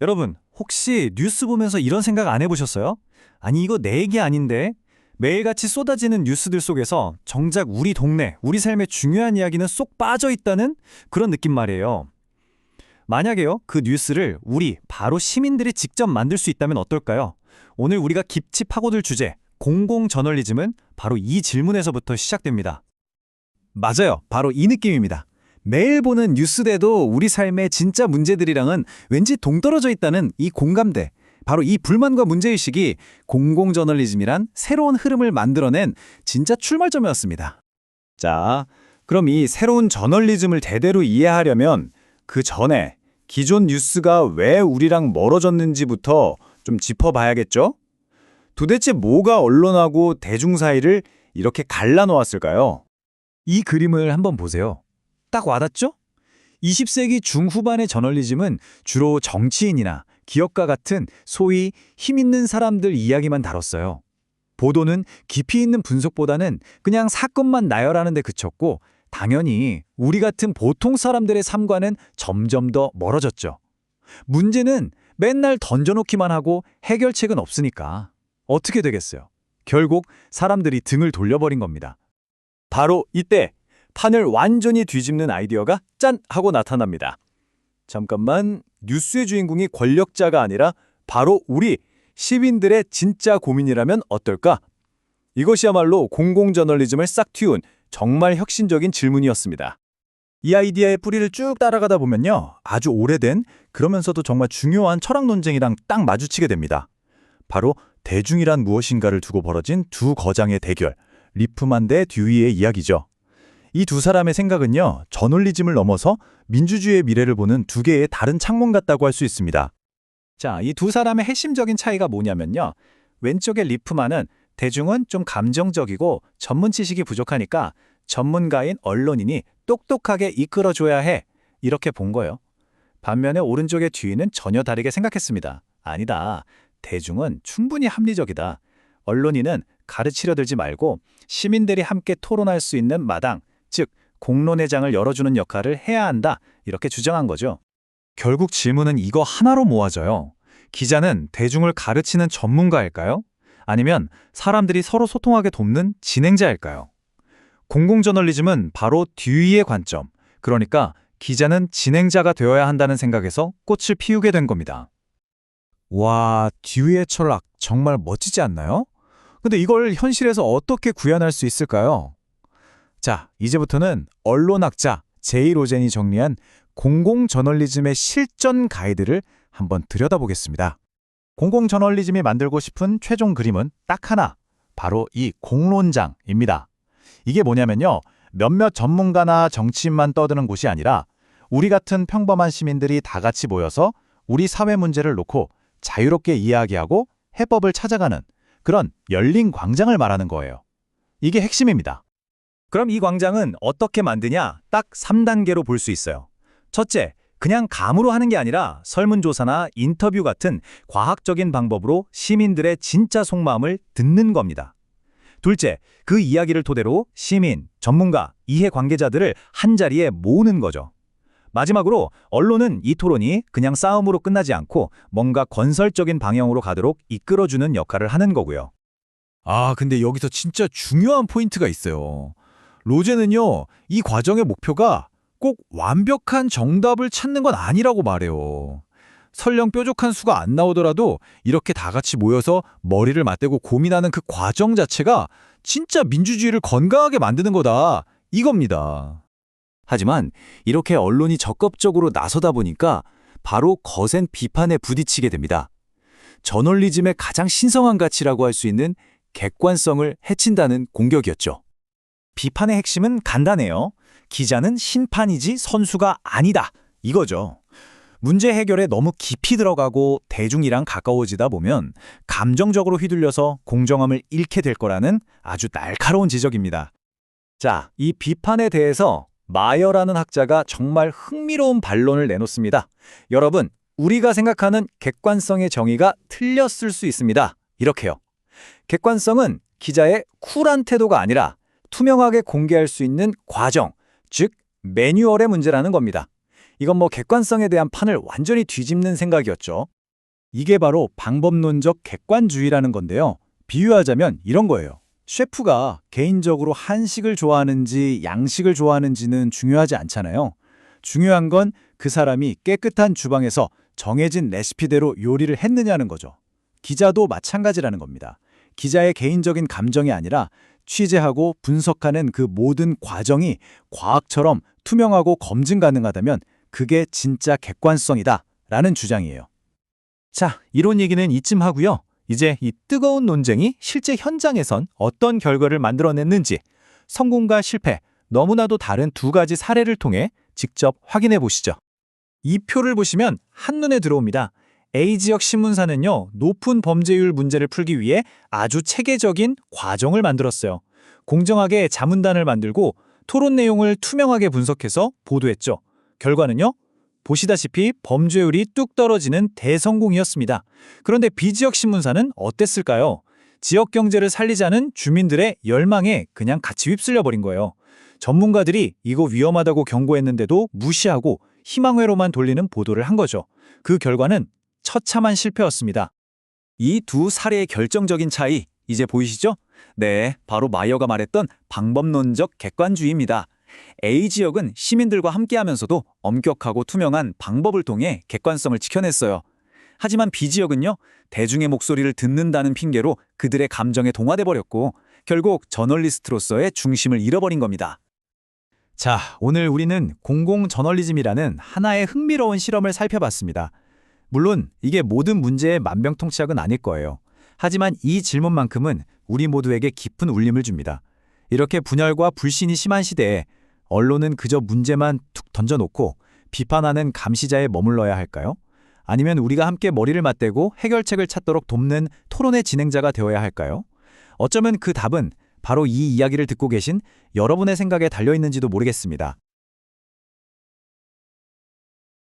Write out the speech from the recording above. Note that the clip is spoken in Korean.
여러분, 혹시 뉴스 보면서 이런 생각 안 해보셨어요? 아니, 이거 내 얘기 아닌데? 매일같이 쏟아지는 뉴스들 속에서 정작 우리 동네, 우리 삶의 중요한 이야기는 쏙 빠져 있다는 그런 느낌 말이에요. 만약에요, 그 뉴스를 우리, 바로 시민들이 직접 만들 수 있다면 어떨까요? 오늘 우리가 깊이 파고들 주제, 공공저널리즘은 바로 이 질문에서부터 시작됩니다. 맞아요. 바로 이 느낌입니다. 매일 보는 뉴스대도 우리 삶의 진짜 문제들이랑은 왠지 동떨어져 있다는 이 공감대. 바로 이 불만과 문제의식이 공공저널리즘이란 새로운 흐름을 만들어낸 진짜 출발점이었습니다. 자, 그럼 이 새로운 저널리즘을 제대로 이해하려면 그 전에 기존 뉴스가 왜 우리랑 멀어졌는지부터 좀 짚어봐야겠죠? 도대체 뭐가 언론하고 대중 사이를 이렇게 갈라놓았을까요? 이 그림을 한번 보세요. 딱 와닿죠? 20세기 중후반의 저널리즘은 주로 정치인이나 기업가 같은 소위 힘 있는 사람들 이야기만 다뤘어요. 보도는 깊이 있는 분석보다는 그냥 사건만 나열하는 데 그쳤고, 당연히 우리 같은 보통 사람들의 삶과는 점점 더 멀어졌죠. 문제는 맨날 던져놓기만 하고 해결책은 없으니까 어떻게 되겠어요? 결국 사람들이 등을 돌려버린 겁니다. 바로 이때 판을 완전히 뒤집는 아이디어가 짠! 하고 나타납니다. 잠깐만, 뉴스의 주인공이 권력자가 아니라 바로 우리 시민들의 진짜 고민이라면 어떨까? 이것이야말로 공공저널리즘을 싹 틔운 정말 혁신적인 질문이었습니다. 이 아이디어의 뿌리를 쭉 따라가다 보면요, 아주 오래된 그러면서도 정말 중요한 철학 논쟁이랑 딱 마주치게 됩니다. 바로 대중이란 무엇인가를 두고 벌어진 두 거장의 대결, 리프만 대 듀이의 이야기죠. 이 두 사람의 생각은요, 저널리즘을 넘어서 민주주의의 미래를 보는 두 개의 다른 창문 같다고 할 수 있습니다. 자, 이 두 사람의 핵심적인 차이가 뭐냐면요. 왼쪽의 리프만은 대중은 좀 감정적이고 전문 지식이 부족하니까 전문가인 언론인이 똑똑하게 이끌어줘야 해. 이렇게 본 거예요. 반면에 오른쪽의 듀이는 전혀 다르게 생각했습니다. 아니다. 대중은 충분히 합리적이다. 언론인은 가르치려 들지 말고 시민들이 함께 토론할 수 있는 마당, 즉 공론회장을 열어주는 역할을 해야 한다. 이렇게 주장한 거죠. 결국 질문은 이거 하나로 모아져요. 기자는 대중을 가르치는 전문가일까요? 아니면 사람들이 서로 소통하게 돕는 진행자일까요? 공공저널리즘은 바로 듀이의 관점, 그러니까 기자는 진행자가 되어야 한다는 생각에서 꽃을 피우게 된 겁니다. 와, 듀이의 철학 정말 멋지지 않나요? 근데 이걸 현실에서 어떻게 구현할 수 있을까요? 자, 이제부터는 언론학자 제이 로젠이 정리한 공공저널리즘의 실전 가이드를 한번 들여다보겠습니다. 공공저널리즘이 만들고 싶은 최종 그림은 딱 하나, 바로 이 공론장입니다. 이게 뭐냐면요, 몇몇 전문가나 정치인만 떠드는 곳이 아니라 우리 같은 평범한 시민들이 다 같이 모여서 우리 사회 문제를 놓고 자유롭게 이야기하고 해법을 찾아가는 그런 열린 광장을 말하는 거예요. 이게 핵심입니다. 그럼 이 광장은 어떻게 만드냐? 딱 3단계로 볼 수 있어요. 첫째, 그냥 감으로 하는 게 아니라 설문조사나 인터뷰 같은 과학적인 방법으로 시민들의 진짜 속마음을 듣는 겁니다. 둘째, 그 이야기를 토대로 시민, 전문가, 이해관계자들을 한자리에 모으는 거죠. 마지막으로 언론은 이 토론이 그냥 싸움으로 끝나지 않고 뭔가 건설적인 방향으로 가도록 이끌어주는 역할을 하는 거고요. 근데 여기서 진짜 중요한 포인트가 있어요. 로제는요, 이 과정의 목표가 꼭 완벽한 정답을 찾는 건 아니라고 말해요. 설령 뾰족한 수가 안 나오더라도 이렇게 다 같이 모여서 머리를 맞대고 고민하는 그 과정 자체가 진짜 민주주의를 건강하게 만드는 거다, 이겁니다. 하지만 이렇게 언론이 적극적으로 나서다 보니까 바로 거센 비판에 부딪히게 됩니다. 저널리즘의 가장 신성한 가치라고 할 수 있는 객관성을 해친다는 공격이었죠. 비판의 핵심은 간단해요. 기자는 심판이지 선수가 아니다, 이거죠. 문제 해결에 너무 깊이 들어가고 대중이랑 가까워지다 보면 감정적으로 휘둘려서 공정함을 잃게 될 거라는 아주 날카로운 지적입니다. 자, 이 비판에 대해서 마여라는 학자가 정말 흥미로운 반론을 내놓습니다. 여러분, 우리가 생각하는 객관성의 정의가 틀렸을 수 있습니다. 이렇게요. 객관성은 기자의 쿨한 태도가 아니라 투명하게 공개할 수 있는 과정, 즉 매뉴얼의 문제라는 겁니다. 이건 뭐 객관성에 대한 판을 완전히 뒤집는 생각이었죠. 이게 바로 방법론적 객관주의라는 건데요. 비유하자면 이런 거예요. 셰프가 개인적으로 한식을 좋아하는지 양식을 좋아하는지는 중요하지 않잖아요. 중요한 건 그 사람이 깨끗한 주방에서 정해진 레시피대로 요리를 했느냐는 거죠. 기자도 마찬가지라는 겁니다. 기자의 개인적인 감정이 아니라 취재하고 분석하는 그 모든 과정이 과학처럼 투명하고 검증 가능하다면 그게 진짜 객관성이다 라는 주장이에요. 자, 이론 얘기는 이쯤 하고요. 이제 이 뜨거운 논쟁이 실제 현장에선 어떤 결과를 만들어냈는지 성공과 실패, 너무나도 다른 두 가지 사례를 통해 직접 확인해 보시죠. 이 표를 보시면 한눈에 들어옵니다. A지역 신문사는요, 높은 범죄율 문제를 풀기 위해 아주 체계적인 과정을 만들었어요. 공정하게 자문단을 만들고 토론 내용을 투명하게 분석해서 보도했죠. 결과는요, 보시다시피 범죄율이 뚝 떨어지는 대성공이었습니다. 그런데 B지역 신문사는 어땠을까요? 지역 경제를 살리자는 주민들의 열망에 그냥 같이 휩쓸려 버린 거예요. 전문가들이 이거 위험하다고 경고했는데도 무시하고 희망회로만 돌리는 보도를 한 거죠. 그 결과는 처참한 실패였습니다. 이 두 사례의 결정적인 차이, 이제 보이시죠? 네, 바로 마이어가 말했던 방법론적 객관주의입니다. A지역은 시민들과 함께하면서도 엄격하고 투명한 방법을 통해 객관성을 지켜냈어요. 하지만 B지역은요, 대중의 목소리를 듣는다는 핑계로 그들의 감정에 동화돼 버렸고 결국 저널리스트로서의 중심을 잃어버린 겁니다. 자, 오늘 우리는 공공저널리즘이라는 하나의 흥미로운 실험을 살펴봤습니다. 물론 이게 모든 문제의 만병통치약은 아닐 거예요. 하지만 이 질문만큼은 우리 모두에게 깊은 울림을 줍니다. 이렇게 분열과 불신이 심한 시대에 언론은 그저 문제만 툭 던져놓고 비판하는 감시자에 머물러야 할까요? 아니면 우리가 함께 머리를 맞대고 해결책을 찾도록 돕는 토론의 진행자가 되어야 할까요? 어쩌면 그 답은 바로 이 이야기를 듣고 계신 여러분의 생각에 달려있는지도 모르겠습니다.